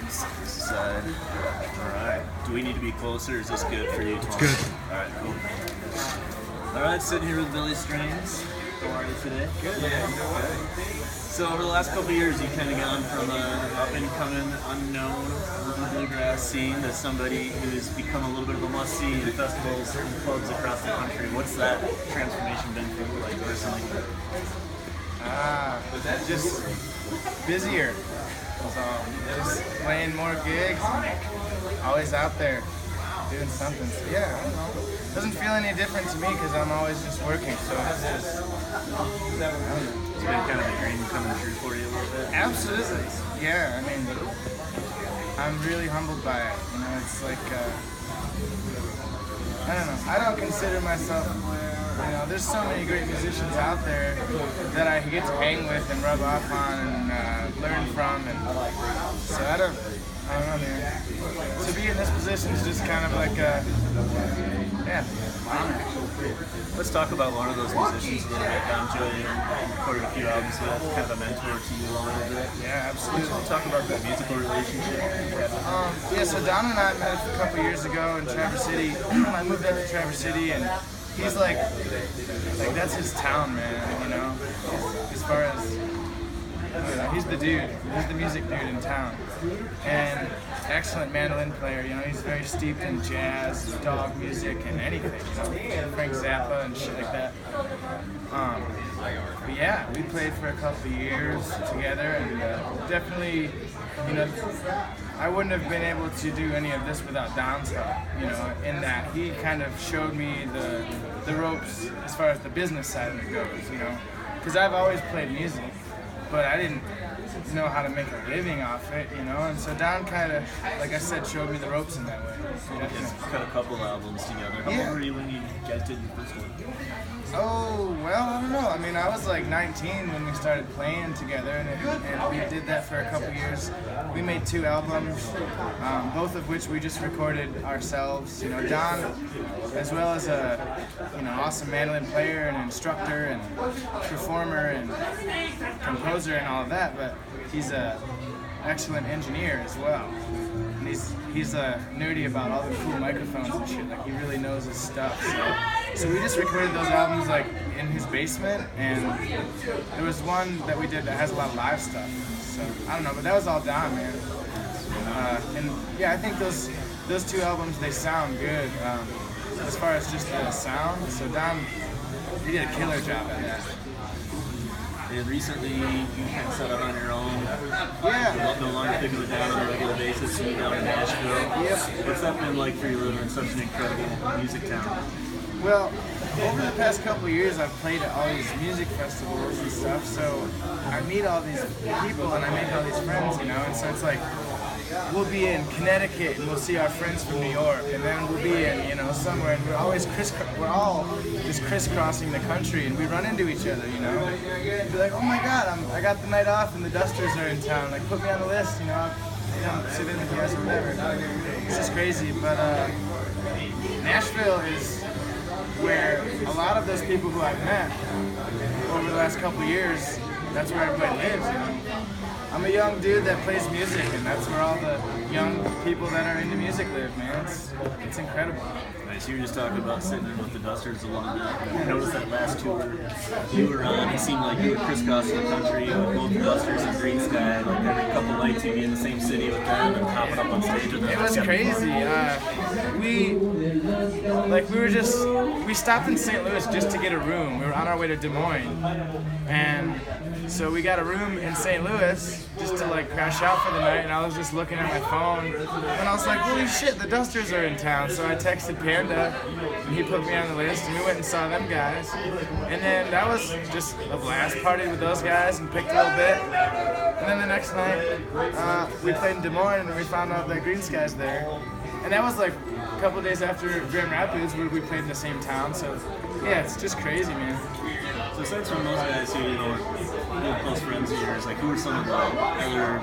drums. Side. All right. Do we need to be closer? Or is this good for you? It's good. All right, cool. All right, sitting here with Billy Strings. How are you today? Good. Yeah. So over the last couple of years, you've kind of gone from an up-and-coming, unknown bluegrass scene to somebody who's become a little bit of a must-see in festivals and clubs across the country. What's that transformation been for you, like, personally? Just busier. So just playing more gigs, always out there doing something. So yeah, I don't know. Doesn't feel any different to me because I'm always just working. So it's just, I don't know. It's been kind of a dream coming true for you a little bit? Absolutely. Yeah, I mean, I'm really humbled by it. You know, it's like, I don't know. I don't consider myself, you know, there's so many great musicians out there that I get to hang with and rub off on and learn from. And so I don't know, man. To be in this position is just kind of like a, honor. Let's talk about one of those musicians a little bit. Don Julin recorded a few albums with, kind of a mentor to you a little bit. Yeah, absolutely. Talk about that musical relationship. Yeah, so Don and I met a couple years ago in Traverse City. I moved up to Traverse City, and he's like that's his town, man. You know, as far as he's the dude. He's the music dude in town, and excellent mandolin player. You know, he's very steeped in jazz, dog music, and anything. You know, Frank Zappa and shit like that. But yeah, we played for a couple of years together, and definitely, you know, I wouldn't have been able to do any of this without Don's help. You know, in that he kind of showed me the ropes as far as the business side of it goes. You know, because I've always played music, but I didn't know how to make a living off it, you know, and so Don kind of, like I said, showed me the ropes in that way. You guys cut a couple albums together. How old were you when you guys did your first one? Oh, well, I don't know. I mean, I was like 19 when we started playing together, and we did that for a couple years. We made 2 albums, both of which we just recorded ourselves. You know, Don, as well as a awesome mandolin player and instructor and performer and composer and all of that, but he's a excellent engineer as well. And he's nerdy about all the cool microphones and shit. Like, he really knows his stuff. So we just recorded those albums like in his basement, and there was one that we did that has a lot of live stuff. So I don't know, but that was all Don, man. And yeah, I think those 2 albums, they sound good as far as just the sound. So Don, he did a killer job at that. And recently, you kind of set out on your own. Yeah. No longer picking it down on a regular basis. You're down in Nashville. Yep. What's that been like for you living in such an incredible music town? Well, over the past couple of years, I've played at all these music festivals and stuff, so I meet all these people and I make all these friends, you know, and so it's like, we'll be in Connecticut and we'll see our friends from New York, and then we'll be in, you know, somewhere, and we're all just crisscrossing the country, and we run into each other, you know. Be like, oh my God, I got the night off and the Dusters are in town, like, put me on the list, you know, I'll sit in with you guys or whatever. It's just crazy, but Nashville is where a lot of those people who I've met over the last couple of years, that's where everybody lives, you know. I'm a young dude that plays music, and that's where all the young people that are into music live, man. It's incredible. Nice. You were just talking about sitting in with the Dusters a little bit. I noticed that last tour you were on, it seemed like you were crisscrossing the country with both the Dusters and Green Sky. Like every couple nights you'd be in the same city with them and hopping up on stage with them. It was crazy. We stopped in St. Louis just to get a room. We were on our way to Des Moines, and so we got a room in St. Louis just to like crash out for the night, and I was just looking at my phone, and I was like, holy shit, the Dusters are in town. So I texted Panda, and he put me on the list, and we went and saw them guys. And then that was just a blast. Partied with those guys and picked a little bit. And then the next night, we played in Des Moines, and we found out that Green Sky's there. And that was like a couple days after Grand Rapids, where we played in the same town. So yeah, it's just crazy, man. So aside from those guys who, you know, are close friends of yours, like who are some of the other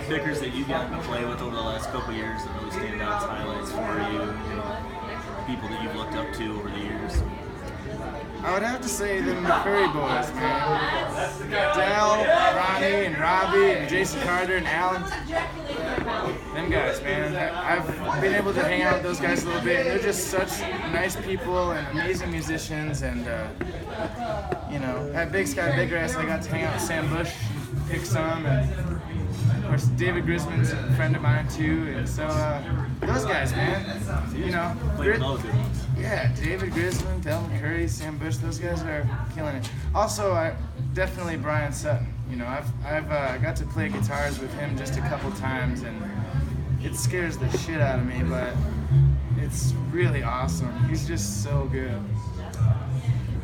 pickers that you gotten to play with over the last couple of years that really stand out as highlights for you, people that you've looked up to over the years? I would have to say the McCurry boys, man. Dell, Ronnie, and Robbie, and Jason Carter, and Alan. them guys, man. I've been able to hang out with those guys a little bit. They're just such nice people and amazing musicians. And, you know, at Big Sky Big Grass, I got to hang out with Sam Bush, pick some, and of course, David Grisman's a friend of mine too. And so, those guys, man, you know. Playing all the good ones. Yeah, David Grisman, Del McCurry, Sam Bush, those guys are killing it. Also, definitely Brian Sutton. You know, I've got to play guitars with him just a couple times, and it scares the shit out of me, but it's really awesome. He's just so good.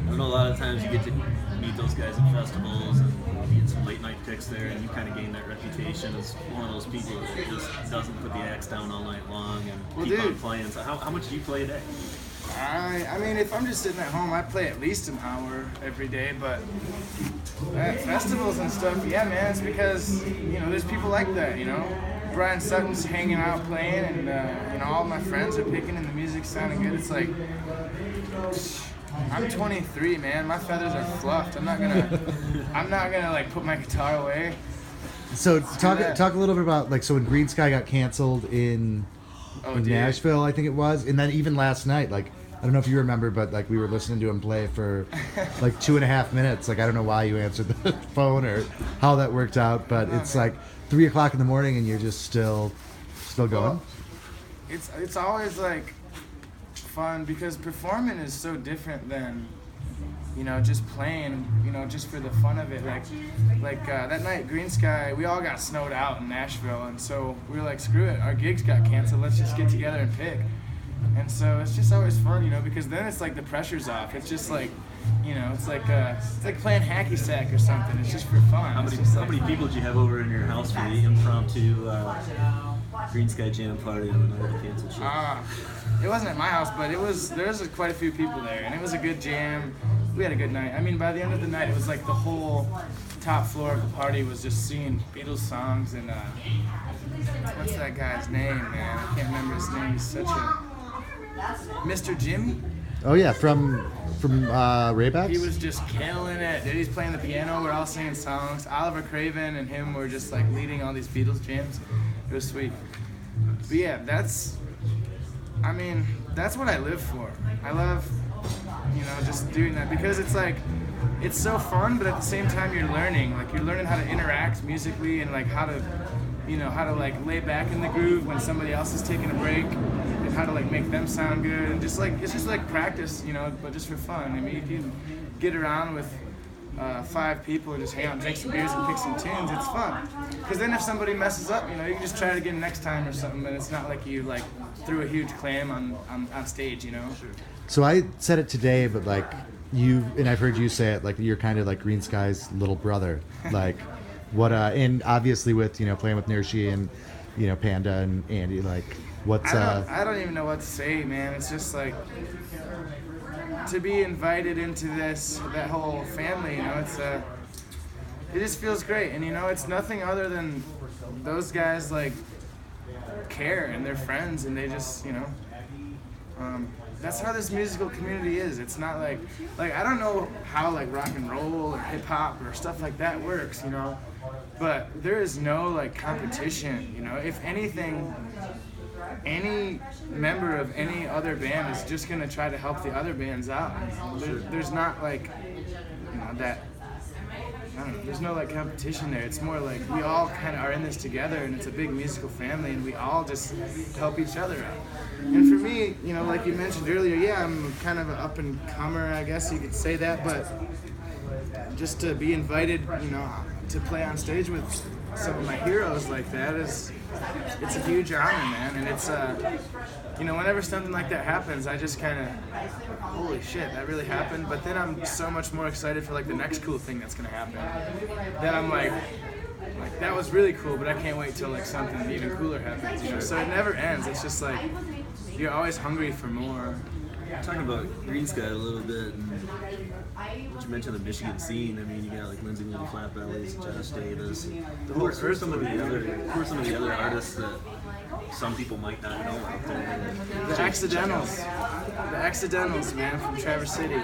I know a lot of times you get to meet those guys at festivals and you get some late night picks there, and you kind of gain that reputation as one of those people that just doesn't put the axe down all night long and keep on playing. So how much do you play a day? I mean, if I'm just sitting at home, I play at least an hour every day, but at festivals and stuff, yeah, man, it's because, you know, there's people like that, you know. Brian Sutton's hanging out playing, and, you know, all my friends are picking and the music's sounding good. It's like, I'm 23, man. My feathers are fluffed. I'm not gonna like put my guitar away. So talk a little bit about, like, so when Green Sky got canceled in Nashville, I think it was, and then even last night, like, I don't know if you remember, but like we were listening to him play for like 2.5 minutes. Like, I don't know why you answered the phone or how that worked out, but it's like 3 o'clock in the morning and you're just still going. Well, it's always like fun because performing is so different than, you know, just playing, you know, just for the fun of it. Like that night, Green Sky, we all got snowed out in Nashville, and so we were like, screw it, our gigs got canceled, let's just get together and pick. And so it's just always fun, you know, because then it's like the pressure's off. It's just like, you know, it's like playing hacky sack or something. It's just for fun. How many people did you have over in your house for the impromptu Green Sky Jam party on the night of the canceled show? It wasn't at my house, but there was quite a few people there, and it was a good jam. We had a good night. I mean, by the end of the night, it was like the whole top floor of the party was just singing Beatles songs, and what's that guy's name, man? I can't remember his name. He's such a Mr. Jimmy. Oh yeah, from Raybacks. He was just killing it. Dude, he's playing the piano. We're all singing songs. Oliver Craven and him were just like leading all these Beatles jams. It was sweet. But yeah, that's what I live for. I love, you know, just doing that because it's like, it's so fun, but at the same time you're learning how to interact musically and like how to like lay back in the groove when somebody else is taking a break, and how to like make them sound good, and just like, it's just like practice, you know, but just for fun. I mean, you can get around with 5 people and just hang out and drink some beers and pick some tunes. It's fun. Because then if somebody messes up, you know, you can just try it again next time or something, but it's not like you like threw a huge clam on stage, you know? Sure. So I said it today, but like and I've heard you say it, like you're kind of like Green Sky's little brother. Like what, and obviously with, you know, playing with Nirshi and, you know, Panda and Andy, like what's... I don't even know what to say, man. It's just like, to be invited into that whole family, you know, it just feels great. And, you know, it's nothing other than those guys, like, care, and they're friends, and they just, you know, that's how this musical community is. It's not like I don't know how, like, rock and roll or hip-hop or stuff like that works, you know, but there is no, like, competition, you know. If anything, any member of any other band is just going to try to help the other bands out. There's not, like, you know, that, I don't know, there's no, like, competition there. It's more like we all kind of are in this together, and it's a big musical family, and we all just help each other out. And for me, you know, like you mentioned earlier, yeah, I'm kind of an up-and-comer, I guess you could say that, but just to be invited, you know, to play on stage with some of my heroes like that it's a huge honor, man. And it's, you know, whenever something like that happens, I just kind of, holy shit, that really happened. But then I'm so much more excited for like the next cool thing that's gonna happen. Then I'm like that was really cool, but I can't wait till like something even cooler happens, you know. So it never ends. It's just like you're always hungry for more. Talking about Green Sky a little bit, and you mentioned the Michigan scene. I mean, you got like Lindsey Little Flatbellies, Josh Davis. Who are some of the other artists that some people might not know out there? The Accidentals, man, from Traverse City.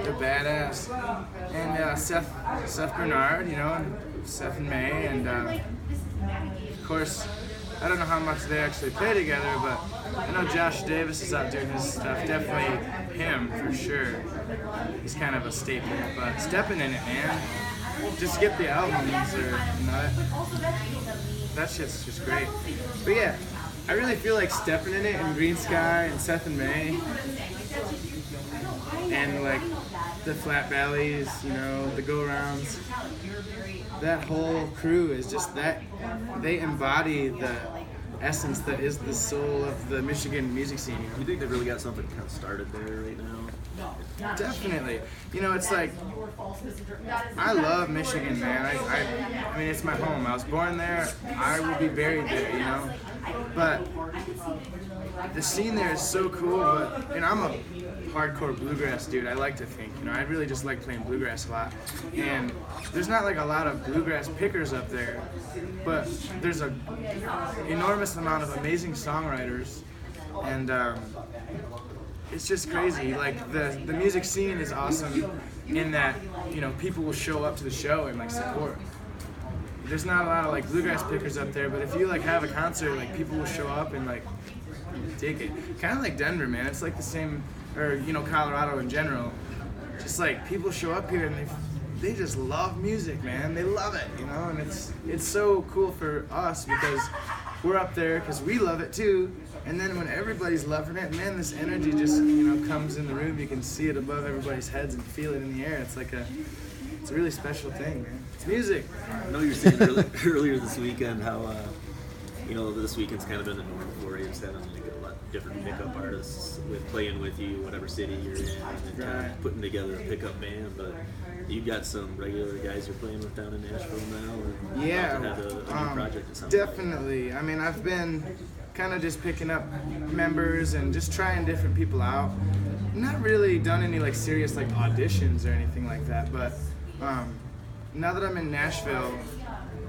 They're badass. And Seth Bernard, you know, and Seth and May, and of course I don't know how much they actually play together, but I know Josh Davis is out doing his stuff. Definitely him, for sure. He's kind of a staple, but stepping in it, man. Just get the albums, or, you know, that shit's just great. But yeah, I really feel like stepping in it, and Green Sky and Seth and May, and like the Flat Valleys, you know, the go-rounds, that whole crew is just that, they embody the essence that is the soul of the Michigan music scene. You know? You think they've really got something kind of started there right now? Definitely. You know, it's like, I love Michigan, man. I mean, it's my home. I was born there. I will be buried there, you know? But the scene there is so cool, and I'm a hardcore bluegrass dude, I like to think. You know, I really just like playing bluegrass a lot. And there's not like a lot of bluegrass pickers up there, but there's a enormous amount of amazing songwriters, and it's just crazy. Like the music scene is awesome in that, you know, people will show up to the show and like support. There's not a lot of like bluegrass pickers up there, but if you like have a concert, like people will show up and like dig it. Kind of like Denver, man. It's like the same, or you know, Colorado in general. Just like people show up here and they just love music, man. They love it, you know, and it's so cool for us because we're up there because we love it too. And then when everybody's loving it, man, this energy just, you know, comes in the room. You can see it above everybody's heads and feel it in the air. It's like it's a really special thing, man. It's music. I know you were saying earlier this weekend how, you know, this weekend's kind of been the norm for you, just having like a lot of different pickup artists with playing with you, whatever city you're in, and then kind of putting together a pickup band. But you've got some regular guys you're playing with down in Nashville now, or yeah, have a new project or something. Definitely. I mean, I've been kind of just picking up members and just trying different people out. Not really done any like serious like auditions or anything like that, but now that I'm in Nashville,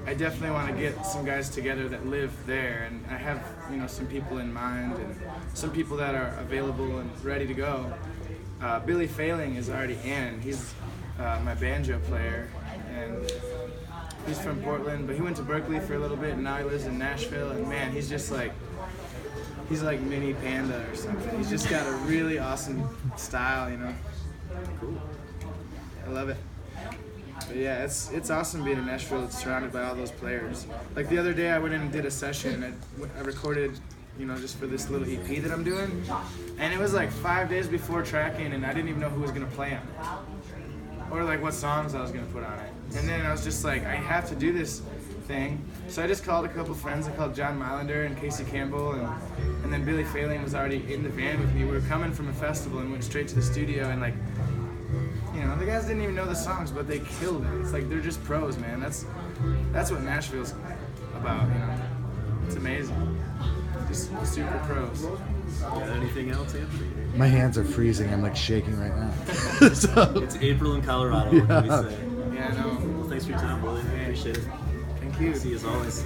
I definitely want to get some guys together that live there, and I have, you know, some people in mind and some people that are available and ready to go. Billy Failing is already in. He's my banjo player, and he's from Portland, but he went to Berkeley for a little bit, and now he lives in Nashville. And man, he's just like, he's like mini Panda or something. He's just got a really awesome style, you know. Cool. I love it. But yeah, it's awesome being in Nashville. It's surrounded by all those players. Like the other day, I went in and did a session. I recorded, you know, just for this little EP that I'm doing, and it was like 5 days before tracking, and I didn't even know who was gonna play them, or like what songs I was gonna put on it. And then I was just like, I have to do this thing. So I just called a couple friends. I called John Mylander and Casey Campbell, and then Billy Failing was already in the van with me. We were coming from a festival and went straight to the studio, and like, you know, the guys didn't even know the songs, but they killed it. It's like they're just pros, man. That's what Nashville's about, you know. It's amazing. Just super pros. Got anything else, Anthony? My hands are freezing. I'm like shaking right now. So, It's April in Colorado. What can we say? Yeah, I know. Well, thanks for your time, Willie. I appreciate it. Thank you. See you as always.